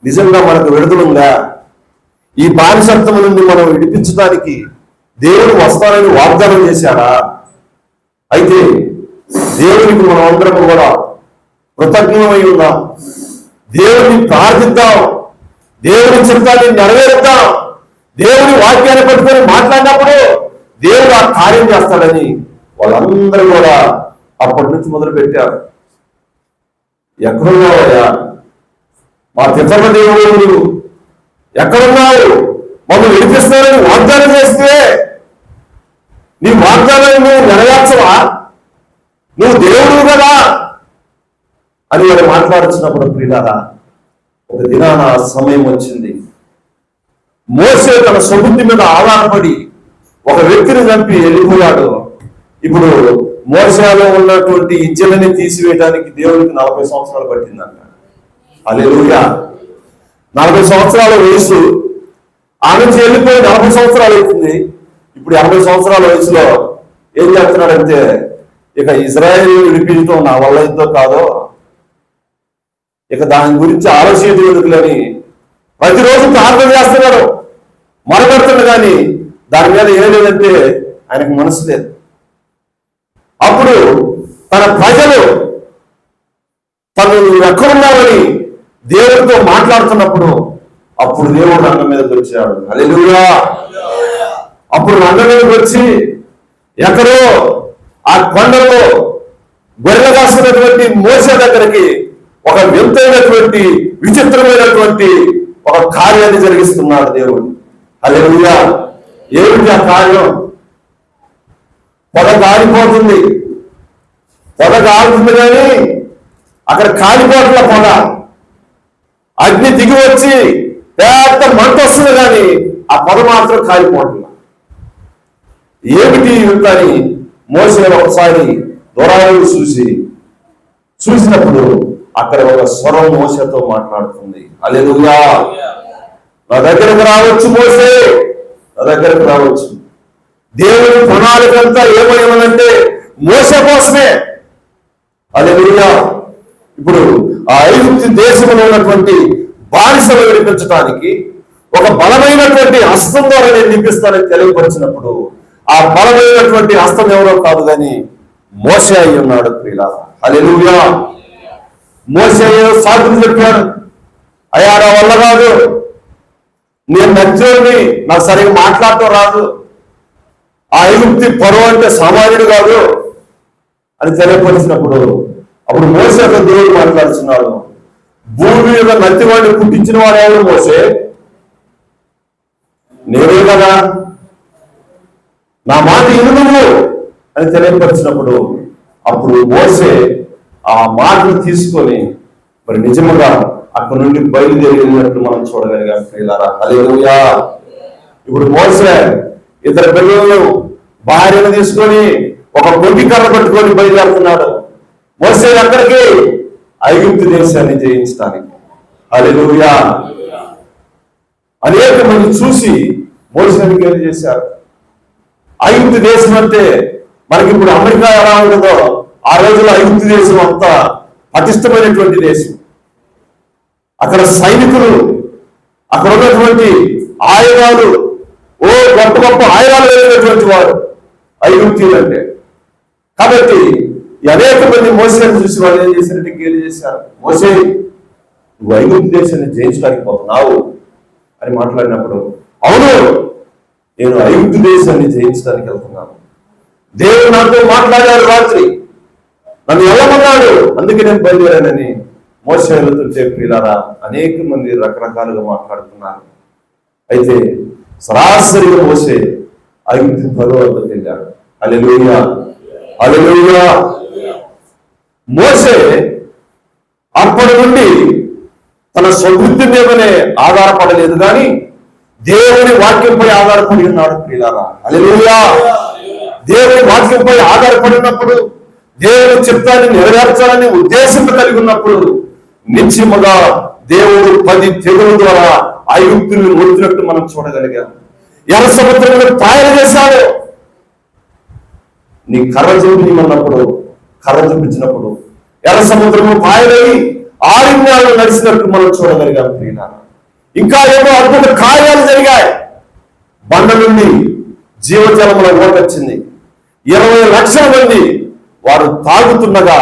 నిజంగా మనకు విడుదలుందా? ఈ బానిసత్వం నుండి మనం విడిపించడానికి దేవుడు వస్తానని వాగ్దానం చేశాడా? అయితే దేవునికి మనం అందరం కూడా కృతజ్ఞమై ఉన్నాం. దేవుడిని ప్రార్థిద్దాం, దేవుని చిత్తాన్ని నెరవేరుద్దాం. దేవుని వాక్యాన్ని పట్టుకొని మాట్లాడినప్పుడు దేవుడు ఆ కార్యం చేస్తాడని వాళ్ళందరూ కూడా అప్పటి నుంచి మొదలు పెట్టారు. ఎక్కడున్నావయ్యా మా తిప్పల దేవుడు, నువ్వు ఎక్కడున్నావు? మమ్మల్ని విడిపిస్తానని వాగ్దానం చేస్తే నీ వాగ్దానాన్ని నువ్వు నెరవేర్చవా? నువ్వు దేవుడు కదా అని వాడు మాట్లాడుతున్నప్పుడు ప్రియులారా, ఒక దినాన సమయం వచ్చింది. మోసే తన సొబుద్ధి మీద ఆధారపడి ఒక వ్యక్తిని చంపి వెళ్ళిపోయాడు. ఇప్పుడు మోసేలో ఉన్నటువంటి ఇజ్జలని తీసివేయడానికి దేవుడికి 40 సంవత్సరాలు పట్టిందంట. హల్లెలూయా. 40 సంవత్సరాల వయసు, ఆ నుంచి వెళ్ళిపోయి 40 సంవత్సరాలు అవుతుంది. ఇప్పుడు 80 సంవత్సరాల వయసులో ఏం చేస్తున్నాడంటే, ఇక ఇజ్రాయేల్ విడిపించడం నా వల్ల ఎంతో కాదో, ఇక దాని గురించి ఆలోచించే ఎందుకులని ప్రతిరోజు ప్రార్థన చేస్తున్నాడు, మొరపెడుతున్నాడు. కానీ దాని మీద ఏం లేదంటే ఆయనకు మనసు లేదు. అప్పుడు తన ప్రజలు తను ఎక్కడున్నావని దేవుడితో మాట్లాడుతున్నప్పుడు అప్పుడు దేవుడు రంగం మీదకి వచ్చాడు. హల్లెలూయా. అప్పుడు రంగం మీదకి వచ్చి ఎక్కడో ఆ కొండలో గొర్రెలు కాస్తున్నటువంటి మోసే దగ్గరికి ఒక వింతైనటువంటి విచిత్రమైనటువంటి ఒక కార్యాన్ని జరిగిస్తున్నాడు దేవుడు. హల్లెలూయా. ఏమిటి ఆ కార్యం? పొద కాలిపోతుంది. పొద కాలుతుంది కానీ అక్కడ కాలిపోట్ల పొద, అగ్ని దిగి వచ్చి పెద్ద మంట వస్తుంది కానీ ఆ పొద మాత్రం కాలిపోవట్ల. ఏమిటి అని మోసే ఒకసారి దూరాలు చూసినప్పుడు అక్కడ ఒక స్వరం మోసతో మాట్లాడుతుంది. హల్లెలూయా. నా దగ్గరకు రావచ్చు మోసే, నా దగ్గరకు రావచ్చు. దేవుని ప్రణాళికంతా ఏమయ్యానంటే మోసే కోసమే. హల్లెలూయా. ఇప్పుడు ఆ ఐగుప్తు దేశంలో ఉన్నటువంటి బానిసలు విడిపించడానికి ఒక బలమైనటువంటి హస్తం ద్వారా నేను నింపిస్తానని తెలియపరిచినప్పుడు ఆ బలమైనటువంటి హస్తం ఎవరో కాదు కానీ మోసే అయి ఉన్నాడు ప్రియులారా. హల్లెలూయా. మోసే సాకులు చెప్పాడు, అయ్యా నా వల్ల కాదు, నేను నచ్చోడిని, నాకు సరిగ్గా మాట్లాడటం రాదు, ఆ ఐగుప్తి ఫరో అంటే సామాన్యుడు కాదు అని తెలియపరిచినప్పుడు అప్పుడు మోసే దేవుడు మాట్లాడుతున్నాడు, భూమి మీద నత్తివాడిని పుట్టించిన వాడు ఎవరు? మోసే, నేనే కదా, నా మాట ఇను నువ్వు అని తెలియపరిచినప్పుడు అప్పుడు మోసే ఆ మాటను తీసుకొని మరి నిజముగా అక్కడ నుండి బయలుదేరి వెళ్ళినట్టు మనం చూడగలిగాం ప్రియులారా. హల్లెలూయా. ఇప్పుడు మోసే ఇద్దరు పిల్లలను భార్యను తీసుకొని ఒక పొట్టి కర్ర పట్టుకొని బయలుదేరుతున్నాడు. మోసే అక్కడికి ఐగుప్తు దేశాన్ని జయించడానికి. హల్లెలూయా. అనేక మంది చూసి మోసేని గేలి చేశారు. ఐగుప్తు దేశం అంటే మనకి ఇప్పుడు అమెరికా ఎలా ఉండదో ఆ రోజుల్లో ఐగుప్తు దేశం అంతా పటిష్టమైనటువంటి దేశం. అక్కడ సైనికులు, అక్కడ ఉన్నటువంటి ఆయుధాలు, గొప్ప గొప్ప ఆయుధాలు వెళ్ళినటువంటి వారు ఐగుప్తీయులు అంటే. కాబట్టి అనేక మంది మోసేని చూసి వాళ్ళు ఏం చేశారంటే గేలి చేశారు. మోసే, నువ్వు ఐగుప్తు దేశాన్ని జయించడానికి పోతున్నావు అని మాట్లాడినప్పుడు, అవును నేను ఐగుప్తు దేశాన్ని జయించడానికి వెళ్తున్నాను, దేవుడు నాతో మాట్లాడాడు, రాత్రి నన్ను వెళ్ళమన్నాడు, అందుకే నేను బయలుదేరానని మోసే వెళుతుంటే ప్రియులారా అనేక మంది రకరకాలుగా మాట్లాడుతున్నారు. అయితే సరాసరిగా మోసే ఐగుప్తు ఫరో వద్దకు వెళ్ళాడు. హల్లెలూయా. హల్లెలూయా. మోసే అప్పటి నుండి తన స్వబుద్ధి మీదనే ఆధారపడలేదు కానీ దేవుని వాక్యంపై ఆధారపడి ఉన్నాడు ప్రియులారా. హల్లెలూయా. దేవుని వాక్యంపై ఆధారపడినప్పుడు, దేవుని చిత్తాన్ని నెరవేర్చాలని ఉద్దేశం కలిగి ఉన్నప్పుడు నిశ్చయముగా దేవుడు 10 తెగుల ద్వారా ఐగుప్తుని ఒడిచినట్టు మనం చూడగలిగాం. ఎర్ర సముద్రంలో పాయలు చేశాడు. నీ కర్ర చూపించమన్నప్పుడు, కర్ర చూపించినప్పుడు ఎర్ర సముద్రము పాయలై ఆలింగాలు నడిచినట్టు మనం చూడగలిగాం ప్రియులారా. ఇంకా ఏమో అద్భుత కార్యాలు జరిగాయి. బండ నుండి జీవజలముల ఓటొచ్చింది. 20 లక్షల మంది వారు తాగుతుండగా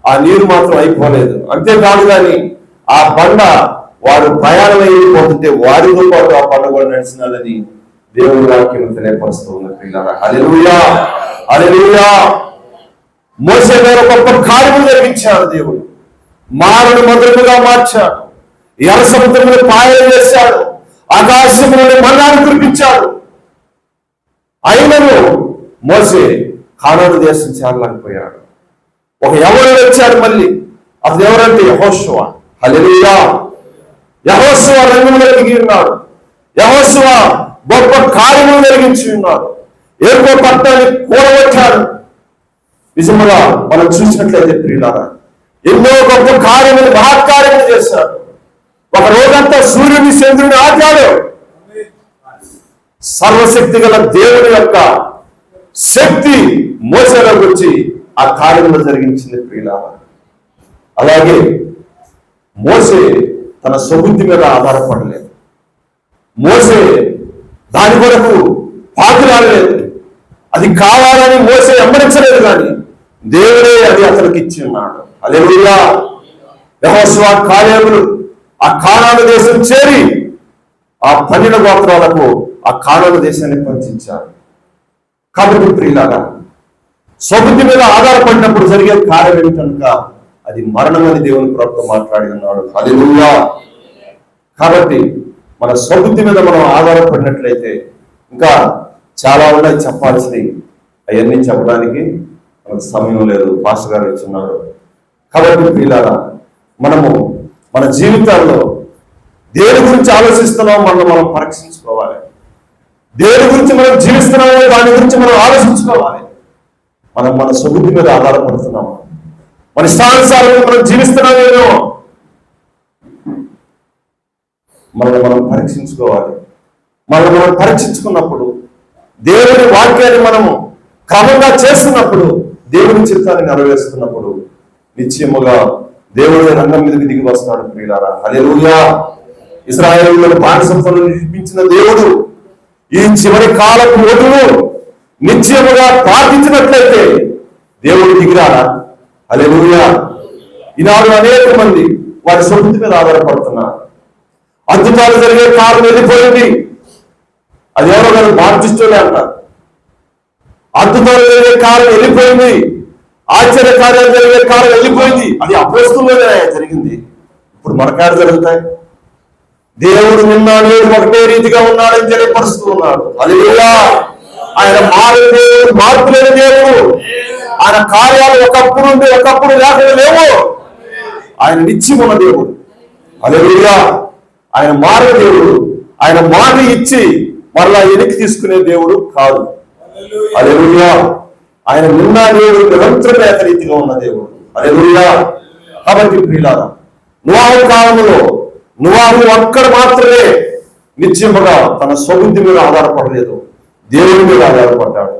ఆ నీరు మాత్రం అయిపోలేదు. అంతేకాదు కానీ ఆ బండ వారు ప్రయాణం అయిపోతుంటే వారితో పాటు ఆ బండ కూడా నడిచినదని దేవుని వాక్యం తెలియపరుస్తూ ఉంది ప్రియులారా. హల్లెలూయా, హల్లెలూయా. మోసే గారు గొప్ప కార్యములు జరిగించాడు. దేవుడు మారును మధురముగా మార్చాడు. ఎర్ర సముద్రమును పాయలు చేశాడు. ఆకాశములను మన్నాను కురిపించాడు. అయినను మోసే కానాను దేశం చేరలేకపోయాడు. ఒక యెహోవా వచ్చాడు మళ్ళీ. అది ఎవరంటే యెహోషువ. హల్లెలూయా. యెహోషువ రంగంలో దిగి ఉన్నాడు. యెహోషువ గొప్ప కార్యములు జరిగించి ఉన్నాడు. ఏకో పట్టణాన్ని కూడగొట్టాడు. నిజముగా మనం చూసినట్లయితే ప్రియులారా, ఎన్నో గొప్ప కార్యములు మహత్కార్యములు చేశాడు. ఒక రోజంతా సూర్యుని చంద్రుని ఆపాడు. సర్వశక్తి గల దేవుని యొక్క శక్తి మోసేలోకి వచ్చి ఆ కార్యములు జరిగించింది ప్రియులారా. అలాగే మోసే తన స్వబుద్ధి మీద ఆధారపడలేదు. మోసే దాని కొరకు పాకులాడలేదు. అది కావాలని మోసే వెంబడించలేదు, కానీ దేవుడే అది అతనికి ఇచ్చి ఉన్నాడు. హల్లెలూయా. యెహోషువ కాలేబులు ఆ కానాను దేశం చేరి ఆ 12 గోత్రాలకు ఆ కానాను దేశాన్ని పంచించారు. కాబట్టి ప్రియులారా, స్వబుద్ధి మీద ఆధారపడినప్పుడు జరిగే కార్యం ఏమిటనుక అది మరణం అని దేవుని ప్రవక్త మాట్లాడి ఉన్నాడు. హల్లెలూయా. కాబట్టి మన స్వబుద్ధి మీద మనం ఆధారపడినట్లయితే ఇంకా చాలా ఉన్నాయి చెప్పాల్సినవి. అవన్నీ చెప్పడానికి మనకు సమయం లేదు. పాస్టర్ గారు ఇచ్చున్నాడు. కాబట్టి ప్రియులారా, మనము మన జీవితాల్లో దేని గురించి ఆలోచిస్తున్నామో మనం పరీక్షించుకోవాలి. దేని గురించి మనం జీవిస్తున్నామో దాని గురించి మనం ఆలోచించుకోవాలి. మనం మన స్వబుద్ధి మీద ఆధారపడుతున్నాము. మన ఇష్టానుసారంగా మనం జీవిస్తున్నామేమో మనం పరీక్షించుకోవాలి. మనం పరీక్షించుకున్నప్పుడు దేవుని వాక్యాన్ని మనము క్రమంగా చేస్తున్నప్పుడు, దేవుని చిత్తాన్ని నెరవేరుస్తున్నప్పుడు నిశ్చయముగా దేవుడి రంగం మీదకి దిగి వస్తాడు ప్రియులారా. హల్లెలూయా. ఇశ్రాయేలులను బానిసత్వంలో నిర్మించిన దేవుడు ఈ చివరి కాలపు ఓటును నిశ్చయముగా ప్రార్థించినట్లయితే దేవుడు దిగిరాడా? హల్లెలూయా. ఈనాడు అనేక మంది వారి సొంత మీద ఆధారపడుతున్నారు. అద్భుతాలు జరిగే కాలం వెళ్ళిపోయింది. అది ఎవరో కానీ బాప్టిస్టులే అంటారు. అద్భుతాలు జరిగే కాలం వెళ్ళిపోయింది. ఆశ్చర్య కార్యాలు జరిగే కాలం వెళ్ళిపోయింది. అది అపోస్తుల్లోనే జరిగింది. ఇప్పుడు మనకాడ జరుగుతాయి. దేవుడు నిన్న నేడు ఒకటే రీతిగా ఉన్నాడని తెలియపరుస్తూ ఉన్నాడు. హల్లెలూయా. ఆయన మారని దేవుడు, మార్పు లేని దేవుడు. ఆయన కార్యాలు ఒకప్పుడు ఉండి ఒకప్పుడు లేకుండా లేవు. ఆయన నిత్యమున్న దేవుడు. హల్లెలూయా. ఆయన మారని దేవుడు. ఆయన మాట ఇచ్చి మరలా వెనక్కి తీసుకునే దేవుడు కాదు. హల్లెలూయా. ఆయన నిన్న దేవుడు నిరంతరం ఏకరీతిగా ఉన్న దేవుడు. హల్లెలూయా. కాబట్టి ప్రియులారా, నోవహు కాలంలో నోవహు ఒక్కడు మాత్రమే నిత్యముగా తన స్వబుద్ధి మీద ఆధారపడలేదు, దేవుడి మీద ఆధారపడ్డాడు.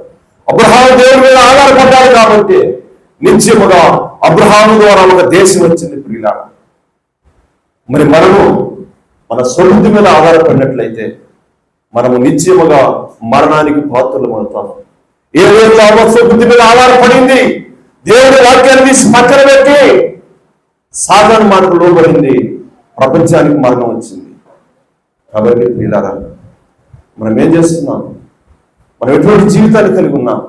అబ్రహాము దేవుడి మీద ఆధారపడ్డాడు. కాబట్టి నిత్యముగా అబ్రహాము ద్వారా ఒక దేశం వచ్చింది ప్రియులారా. మరి మనము మన స్వబుద్ధి మీద ఆధారపడినట్లయితే మనము నిశ్చయముగా మరణానికి పాత్రలు అవుతాము. ఏదైతే స్వబుద్ధి మీద ఆధారపడింది, దేవుడి వాక్యాన్ని తీసి పక్కన పెట్టి సాధారణ మాటకు లోబడింది, ప్రపంచానికి మరణం వచ్చింది. కాబట్టి ప్రియులారా, మనం ఏం చేస్తున్నాం? మనం ఎటువంటి జీవితాన్ని కలిగి ఉన్నాం?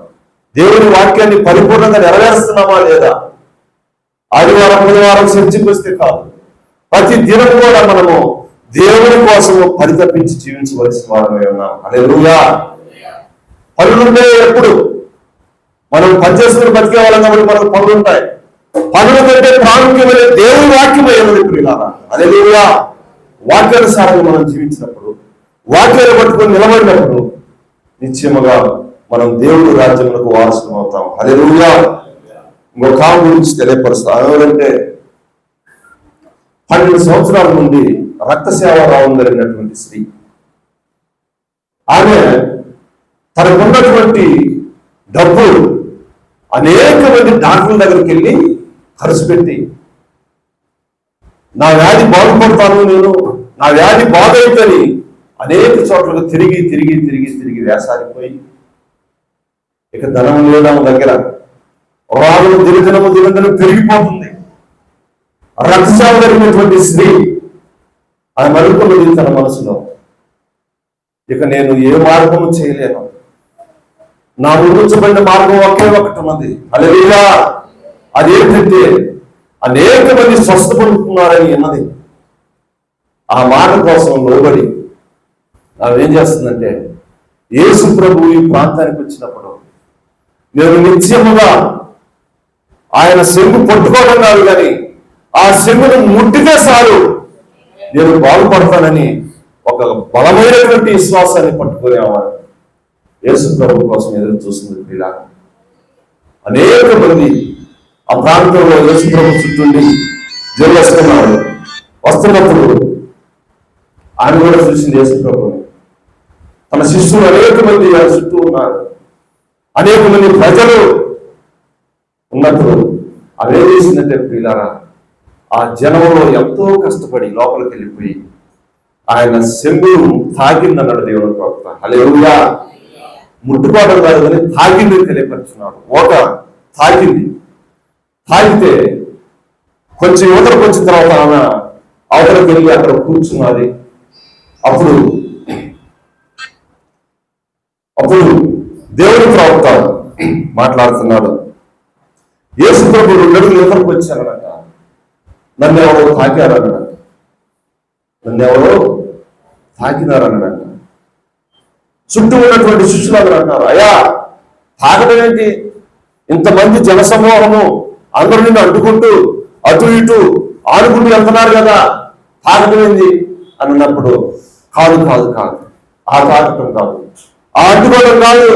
దేవుడి వాక్యాన్ని పరిపూర్ణంగా నెరవేరుస్తున్నామా లేదా? ఆదివారం బుధవారం చర్చికి వస్తే కాదు, ప్రతి దినం కూడా మనము దేవుని కోసము పరితపించి జీవించవలసిన వారమై ఉన్నాం. హల్లెలూయా. పనులుంటే ఎప్పుడు మనం పనిచేసుకుని బతికే వాళ్ళం కాబట్టి మనకు పనులు ఉంటాయి. పనుల కంటే ప్రాముఖ్యమైన దేవుని వాక్యం ఏమని ప్రియులారా. హల్లెలూయా. వాక్యానుసారంగా మనం జీవించినప్పుడు, వాక్యాన్ని పట్టుకొని నిలబడినప్పుడు నిశ్చయముగా మనం దేవుడి రాజ్యములకు వారసులం అవుతాం. హల్లెలూయా. ఇంకొక ఆమె గురించి తెలియపరుస్తాం. ఎవరంటే 12 సంవత్సరాల నుండి రక్తసేవ రావుందరినటువంటి స్త్రీ. ఆమె తనకున్నటువంటి డబ్బు అనేక మంది డాక్టర్ల దగ్గరికి వెళ్ళి ఖర్చు పెట్టి నా వ్యాధి బాగుపడతాను, నేను నా వ్యాధి బాగైతని అనేక చోట్లకు తిరిగి తిరిగి తిరిగి తిరిగి వేసారిపోయి ఇక ధనం లేడం దగ్గర రాళ్ళు దినదినము దినదినం పెరిగిపోతుంది. రక్తచాప జరిగినటువంటి స్త్రీ ఆమె మరుకున్నది తన మనసులో, ఇక నేను ఏ మార్గము చేయలేను, నా ముందుంచబడిన మార్గం ఒకే ఒకటి ఉన్నది. హల్లెలూయా. అదేంటంటే అనేక మంది స్వస్థపడుతున్నారని అన్నది. ఆ మాట కోసం లోబడి ఆమె ఏం చేస్తుందంటే, యేసు ప్రభు ఈ ప్రాంతానికి వచ్చినప్పుడు నేను నిత్యముగా ఆయన శంగు పట్టుకోవడం కాదు, కానీ ఆ శంగును ముట్టితే చాలు నేను బాగుపడతానని ఒక బలమైనటువంటి విశ్వాసాన్ని పట్టుకునేవాడు. యేసు ప్రభు కోసం ఎదురు చూస్తుంది పిల్ల. అనేక మంది ఆ ప్రాంతంలో యేసు ప్రభు చుట్టూండి జరుగుతున్నారు. వస్తున్నప్పుడు ఆయన కూడా చూసింది యేసు ప్రభుని. తన శిష్యులు అనేక మంది ఆయన చుట్టూ ఉన్నారు, అనేక మంది ప్రజలు ఉన్నప్పుడు అవే చేసిందంటే పిల్లారా, ఆ జనంలో ఎంతో కష్టపడి లోపలికి వెళ్ళిపోయి ఆయన శంగును తాకిందన్నాడు దేవుని ప్రవక్త. హల్లెలూయా. ముట్టుకోవడం కాదు కానీ తాకింది తెలియపరుచున్నాడు. ఒక తాకింది, తాకితే కొంచెం యువతలకు వచ్చిన తర్వాత ఆమె అవతలకు వెళ్ళి అక్కడ కూర్చున్నది. అప్పుడు దేవుని ప్రవక్త మాట్లాడుతున్నాడు. యేసు ప్రభు 2 అడుగులు యువతలకు వచ్చానట, నన్ను ఎవరో తాకారన్నాడు, నన్ను ఎవరో తాకినారన్నాడంట. చుట్టూ ఉన్నటువంటి శిష్యులు అంటారు, అయ్యా తాకడం ఏంటి, ఇంతమంది జనసమూహము అందరూ నిన్ను అడ్డుకుంటూ అటు ఇటు ఆడుకుంటూ వెళ్తున్నారు కదా, తాకడం ఏంది అని అన్నప్పుడు, కాదు కాదు కాదు, ఆ తాకటం కాదు, ఆ అడ్డుకోవడం కాదు,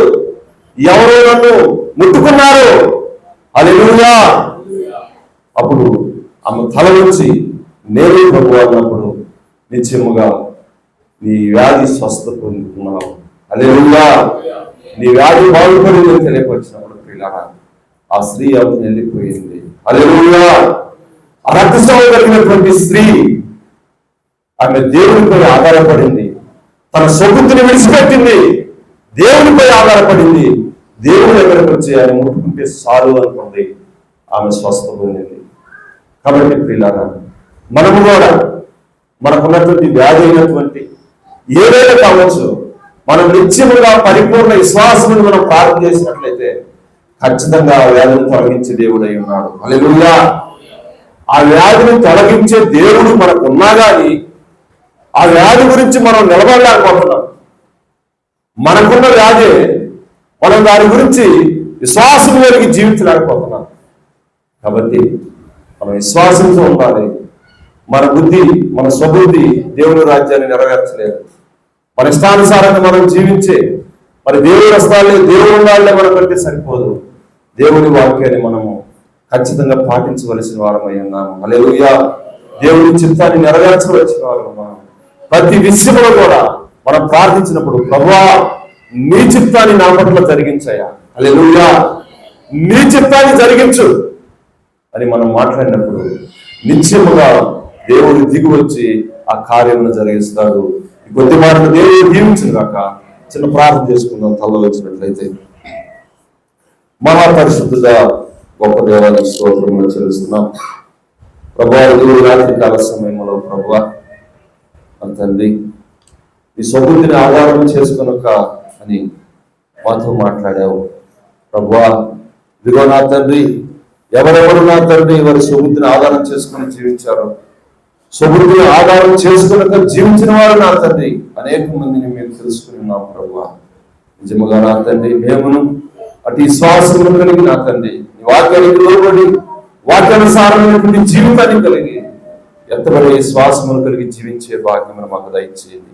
ఎవరో నన్ను ముట్టుకున్నారు. హల్లెలూయా. అప్పుడు ఆమె తల నుంచి నేనే ప్రభు అన్నప్పుడు నిత్యముగా నీ వ్యాధి స్వస్థ పొందుతున్నావు. హల్లెలూయా. నీ వ్యాధి బాగుపడిందని తెలియపరిచినప్పుడు పిల్లగా ఆ స్త్రీ అవుతుంది వెళ్ళిపోయింది. హల్లెలూయా. ఆ రక్తస్రావం కలిగినటువంటి స్త్రీ ఆమె దేవునిపై ఆధారపడింది, తన సొగుతుని విడిచిపెట్టింది, దేవునిపై ఆధారపడింది. దేవుని దగ్గరకు వచ్చి ఆయన ముట్టుకుంటే చాలు అనుకుంది, ఆమె స్వస్థ పొందింది. కాబట్టి పిల్లగా మనము కూడా మనకున్నటువంటి వ్యాధి అయినటువంటి ఏదైనా కావచ్చు, మనం నిత్యముగా పరిపూర్ణ విశ్వాసమును మనం ప్రార్థన చేసినట్లయితే ఖచ్చితంగా ఆ వ్యాధిని తొలగించే దేవుడు అయి ఉన్నాడు. హల్లెలూయా. ఆ వ్యాధిని తొలగించే దేవుడు మనకు ఉన్నా కానీ ఆ వ్యాధి గురించి మనం నిలబడలేకపోతున్నాం. మనకున్న వ్యాధి, మనం దాని గురించి విశ్వాసం కలిగి జీవించలేకపోతున్నాం. కాబట్టి మనం విశ్వాసంతో ఉండాలి. మన బుద్ధి, మన స్వబుద్ధి దేవుని రాజ్యాన్ని నెరవేర్చలేదు. మన ఇష్టానుసారంగా మనం జీవించే దేవుని వస్తాలే, దేవుని ఉండాలే మనకంటే సరిపోదు. దేవుని వాక్యాన్ని మనము ఖచ్చితంగా పాటించవలసిన వారమై ఉన్నాము. హల్లెలూయా. దేవుని చిత్తాన్ని నెరవేర్చవలసిన వారు మనం. ప్రతి విషయంలో కూడా మనం ప్రార్థించినప్పుడు, ప్రభువా నీ చిత్తాన్ని నా పట్ల జరిగించయ్యా, హల్లెలూయా, నీ చిత్తాన్ని జరిగించు అని మనం మాట్లాడినప్పుడు నిత్యముగా దేవుడు దిగి వచ్చి ఆ కార్యమును జరిగిస్తాడు. ఈ కొద్ది మాటలు దేవుడు దీవించిన కాక చిన్న ప్రార్థన చేసుకుందాం. తల వచ్చినట్లయితే. మహాపరిశుద్ధుగా గొప్ప దేవాలయ స్తోత్రములు చెల్లిస్తున్నాం. ప్రభువా, దేవుడు రాత్రి కాల సమయంలో ప్రభువా తండ్రి ఈ సొబుద్ధిని ఆధారం చేసుకొనక అని మాతో మాట్లాడావు. ప్రభువా ఇదిగో నా తండ్రి, ఎవరెవరు నా తండ్రి వారి సొబుద్ధిని ఆధారం చేసుకుని జీవించారు, సొబుద్ధిని ఆధారం చేసుకున్నాక జీవించిన వారు నా తండ్రి అనేక మందిని మేము తెలుసుకుని ఉన్నాం. ప్రభువా నిజముగా నా తండ్రి మేమును అటు విశ్వాసమును కలిగి నా తండ్రి నీ వాక్యానికి లోబడి వాక్యానుసారమైనటువంటి జీవితాన్ని కలిగి ఎంతబడి విశ్వాసమును కలిగి జీవించే భాగ్యమును మాకు దయచేయండి.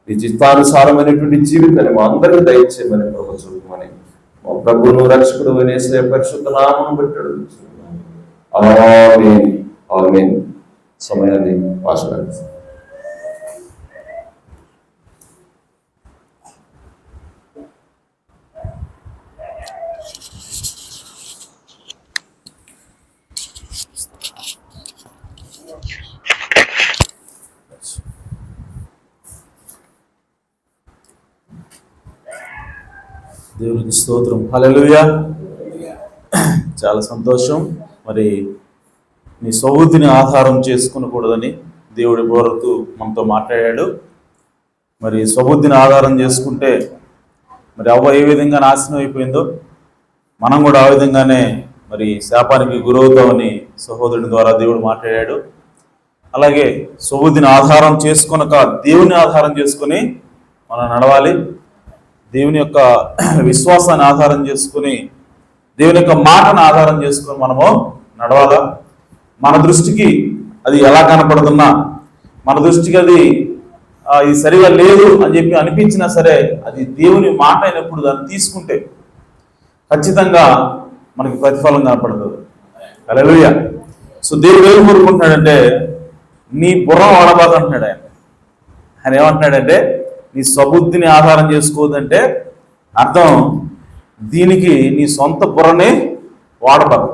నీ చిత్తానుసారమైనటువంటి జీవితాన్ని మా అందరికీ దయచేయమని ప్రభు చూడమని మా ప్రభువును రక్షకుడు యేసయ్య పరిశుద్ధ నామమును బట్టి అడుగుతున్నాము. ఆమేన్. ఆమేన్. సమయాన్ని ఆశీర్వదించండి. దేవునికి స్తోత్రం. హల్లెలూయా. చాలా సంతోషం. మరి నీ సౌబుద్ధిని ఆధారం చేసుకునకూడదని దేవుడి బోరతు మనతో మాట్లాడాడు. మరి సౌబుద్ధిని ఆధారం చేసుకుంటే మరి అవ్వ ఏ విధంగా నాశనం అయిపోయిందో మనం కూడా ఆ విధంగానే మరి శాపానికి గురవుతామని సహోదరుని ద్వారా దేవుడు మాట్లాడాడు. అలాగే సౌబుద్ధిని ఆధారం చేసుకొనక దేవుని ఆధారం చేసుకుని మనం నడవాలి. దేవుని యొక్క విశ్వాసాన్ని ఆధారం చేసుకుని దేవుని యొక్క మాటను ఆధారం చేసుకుని మనము నడవాలా. మన దృష్టికి అది ఎలా కనపడుతున్నా, మన దృష్టికి అది ఇది సరిగా లేదు అని చెప్పి అనిపించినా సరే, అది దేవుని మాట అయినప్పుడు దాన్ని తీసుకుంటే ఖచ్చితంగా మనకి ప్రతిఫలం కనపడుతుంది. హల్లెలూయా. సో దేవుడు ఏం కోరుకుంటున్నాడంటే నీ బుర్ర వాడబాకంటున్నాడు ఆయన. ఆయన ఏమంటున్నాడంటే నీ స్వబుద్ధిని ఆధారం చేసుకోవద్దంటే అర్థం దీనికి నీ సొంత బుర్రని వాడబాకు,